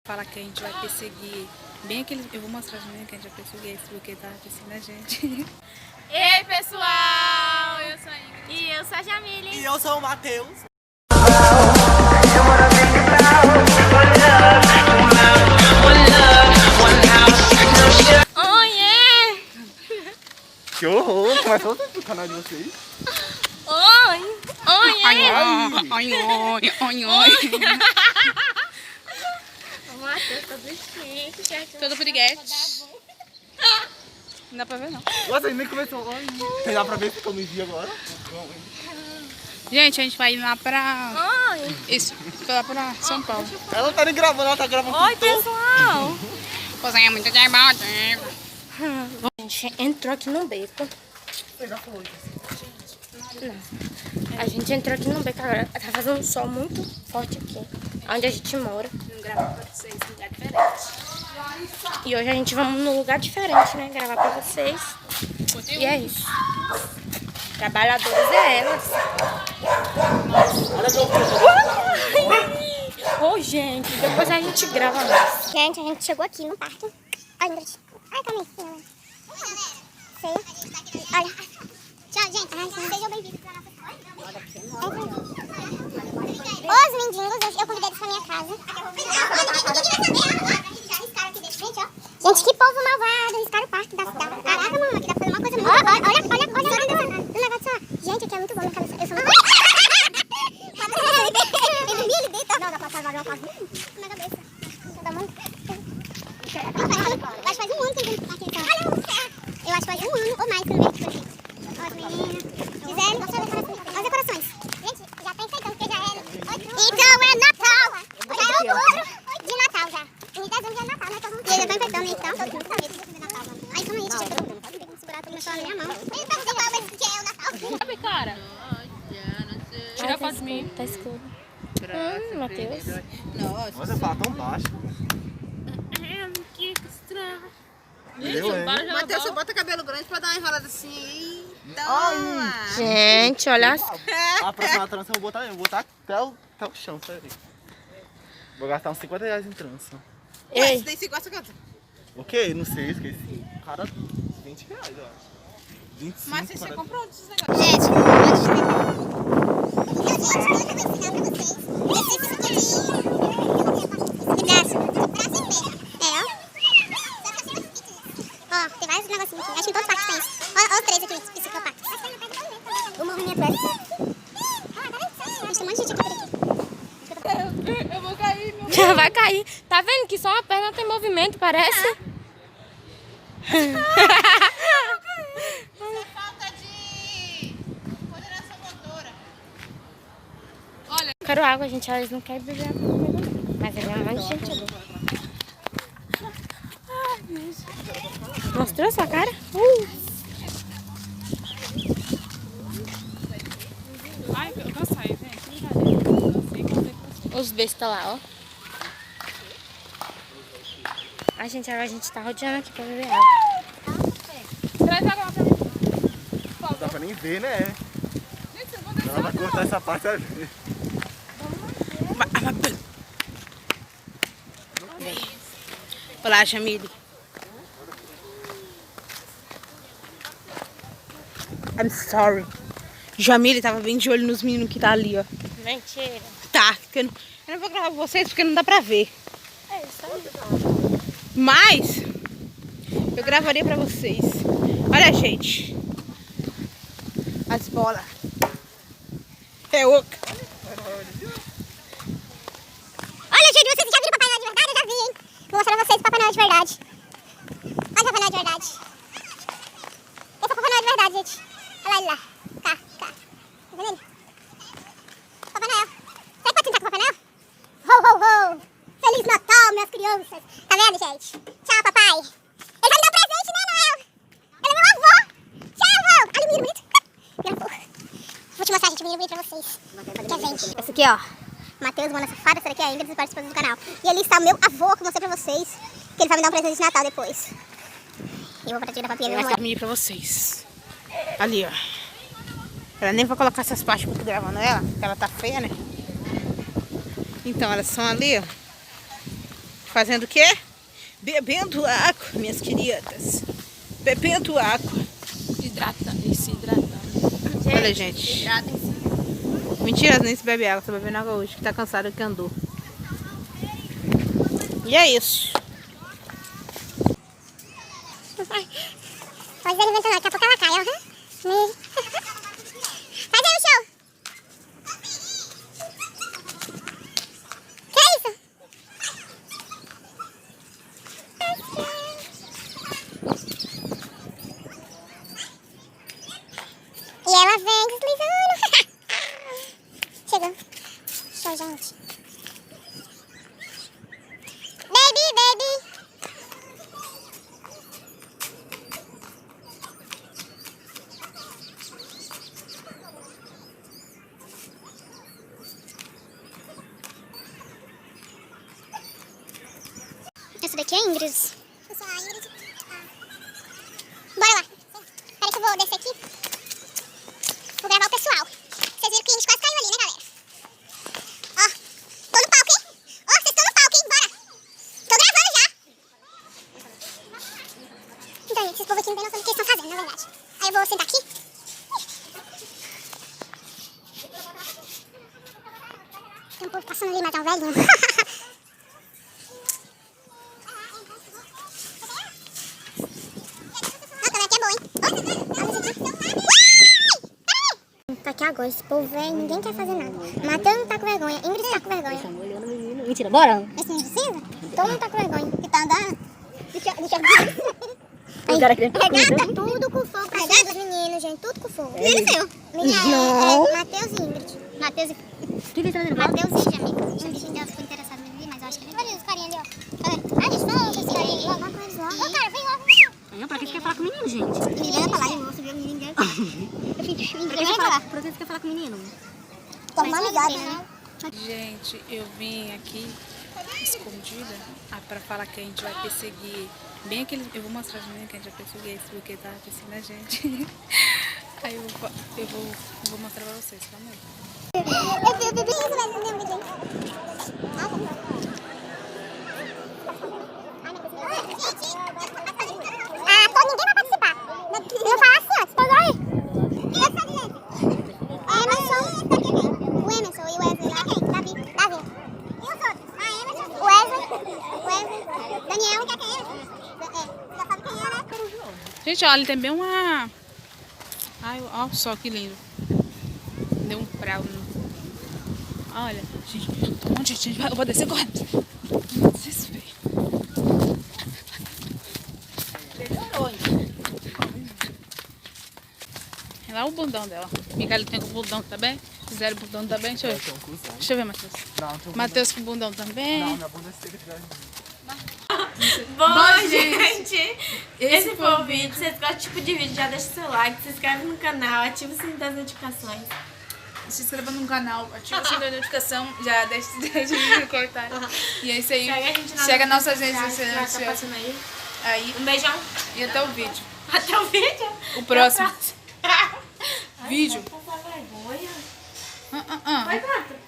Fala que a gente vai perseguir bem aquele... Eu vou mostrar as meninas que a gente vai perseguir esse porque tá perseguindo a gente. Ei, pessoal! Eu sou a Ingrid. E eu sou a Jamile. E eu sou o Matheus. Oh, yeah! Que horror! Começou o canal de vocês. Oi! Oh, yeah! Oi, oi, oi, oi. O Matheus tá do chique. Todo piriguete. Não dá pra ver, não. Nossa, nem começou. Tem dá pra ver se eu me vi agora? Gente, a gente vai ir lá pra... Oi! Isso, lá pra São Paulo. Ela não tá nem gravando, ela tá gravando Oi, tudo. pessoal! Cozinha muito de bota. A gente entrou aqui no beco. Não. A gente entrou aqui no beco agora. Tá fazendo um sol muito forte aqui, onde a gente mora. Vamos gravar pra vocês em lugar diferente. E hoje a gente vai num lugar diferente, né? Gravar pra vocês. E é isso. Trabalhadoras é elas. Ô, gente, depois a gente grava mais. Gente, a gente chegou aqui no parque. Olha, Ingrid. Ai, calma aí. Feio. Olha. Tchau, gente. Sejam bem-vindos pra nossa escola. Os mendigos, eu convidei eles pra minha casa. Gente, que povo malvado. Eles ficaram no parque. Caraca, mamãe, que dá pra fazer uma coisa muito boa. Olha o negócio, ó. Gente, aqui é muito bom. Eu sou muito... Não, dá pra salvar uma casa na cabeça. Tá bom? Acho que faz um ano que eu aqui, então. Eu acho que faz um ano ou mais que eu não vejo aqui. Ó, as meninas. Gisele, olha os decorações. Gente, já tá enfeitando, porque já era. Então é Natal. Já é outubro de Natal já. Em dezembro já é Natal, né? E eles já estão enfeitando, então. Aí, calma aí, deixa eu segurar, tô começando a minha mão. Ele tá dizendo que é o Natal. Sabe, cara? Tira a foto de mim. Tá escuro. Matheus. Nossa. Você fala tão baixo. Que estranho. Matheus, você bota cabelo grande pra dar uma enrolada assim. Gente, olha as... A próxima trança eu vou botar até o chão, sério. Vou gastar uns 50 reais em trança. Ei, Tem 50 quanto? O quê? Não sei, esqueci. Cara, 20 reais, eu acho. 25, Mas você 40. comprou esses negócios? Gente, eu vou ensinar pra vocês. Ó, tem vários negocinhos aqui. Acho que em todos os parques tem isso. Olha os três aqui, psicopactos. O movimento é... Acho que tem um monte de gente aqui. Eu vou cair, meu. vai cair. Tá vendo que só uma perna tem movimento, parece? Falta de coordenação motora. Quero água, gente. Elas não querem beber água comigo, não. Mas ele é um monte de gente ali. Mostrou sua cara? Ai, eu cansei, gente. Os bestas lá, ó. Ai, gente, agora a gente tá rodeando aqui pra beber água. Traz água pra mim. Não dá pra nem ver, né? Não, vai cortar essa parte aí. Olá, Jamile. I'm sorry. Jamile tava bem de olho nos meninos que tá ali, ó. Mentira. Tá, porque eu não vou gravar vocês porque não dá pra ver. É isso aí. Mas eu gravaria pra vocês. Olha, gente. As bolas. É oca. Olha, gente, vocês já viram Papai Noel de verdade? Eu já vi, hein? Vou mostrar pra vocês o Papai Noel de verdade. Olha o Papai Noel de verdade. Esse é o Papai Noel de verdade, gente. Olha ele lá. Cá. Tá vendo ele? Papai Noel. Será que pode sentar com o Papai Noel? Ho, ho, ho. Feliz Natal, minhas crianças. Tá vendo, gente? Tchau, papai. Ele vai me dar um presente, né, Noel? Ele é meu avô. Tchau, avô. Olha o menino bonito. Meu avô. Vou te mostrar, gente, o menino bonito pra vocês. Quer gente? Esse aqui, ó. Matheus, Mona Safada, essa daqui é a Ingrid, participantes do canal. E ali está o meu avô, que eu mostrei pra vocês, que ele vai me dar um presente de Natal depois. E eu vou tirar pra Eu vou mostrar pra vocês. Ali, ó. Ela nem vai colocar essas partes porque eu tô gravando ela, porque ela tá feia, né? Então, elas são ali, ó. Fazendo o quê? Bebendo água, minhas queridas. Bebendo água. Se hidratando. Olha, gente. Mentira, nem se bebe água. Tô bebendo água hoje, que tá cansado que andou. E é isso. Pode alimentar, daqui a pouco ela cai, ó. Faz aí o show. Que é isso? E ela vem deslizando. Chegou. Show, gente. Baby, baby. Essa daqui é a Ingrid. Eu sou a Ingrid. Bora lá. Peraí que eu vou descer aqui. Vou gravar o pessoal. Vocês viram que a gente quase caiu ali, né, galera? Ó, tô no palco, hein? Ó, vocês estão no palco, hein? Bora. Tô gravando já. Então, gente, esses povos aqui não tem noção do que eles estão fazendo, na verdade. Aí eu vou sentar aqui. Tem um povo passando ali, mas é um velhinho. Tá aqui agora, esse povo velho, ninguém quer fazer nada. Matheus não tá com vergonha, Ingrid tá com vergonha. Mentira, bora. Esse menino precisa? Todo mundo tá com vergonha. Que tá andando? Deixa O cara querendo regata tudo com fogo. Regata os meninos, gente, tudo com fogo. Menino seu? Não. É Matheus e Ingrid. Matheus e... O que ele tá fazendo? Matheus e Jamie. Ingrid ela ficou interessada nele ali, mas eu acho que ele... Olha os carinha ali, ó. Tá vendo? Ah, deixa eu esse carinha ali. Vai com eles logo. Ô, cara, vem logo. Não, pra que você quer falar com o menino, gente? Ninguém vai falar de novo, viu? Ninguém vai falar. Pra que você quer falar com o menino? Tô uma amizade, né? Gente, eu vim aqui escondida pra falar que a gente vai perseguir bem aquele... Eu vou mostrar as meninas que a gente vai perseguir esse porque tá perseguindo a gente. Aí eu vou mostrar pra vocês, calma aí. Eu bebi isso mesmo, lembra, gente? Ah, só ninguém vai participar. Não fala assim antes. Mas aí. O Emerson e o Wesley lá. Davi. E os outros? Ah, Emerson. O Wesley. Daniel. Já sabe quem é, né? Gente, olha, tem bem uma... Ai, olha só que lindo. Deu um prau. Olha, gente, tem um monte de gente. Eu vou descer correndo. Desespero. É lá o bundão dela. Miguel tem com o bundão também. Fizeram o bundão também. Deixa eu ver. Deixa eu ver, Matheus. Matheus com o bundão também. Não, minha bunda é seca de Bom, gente, esse foi o vídeo. Se vocês gostam desse tipo de vídeo, já deixa o seu like, se inscreve no canal, ativa o sininho das notificações. Se inscreva no canal, ativa o sininho da notificação, já deixa de cortar. E é isso aí. Chega nas nossas redes sociais. Tá passando Aí. Um beijão. E até o vídeo. Até o vídeo. O próximo. Vídeo. Ai, vergonha. Vai, Vai, gata.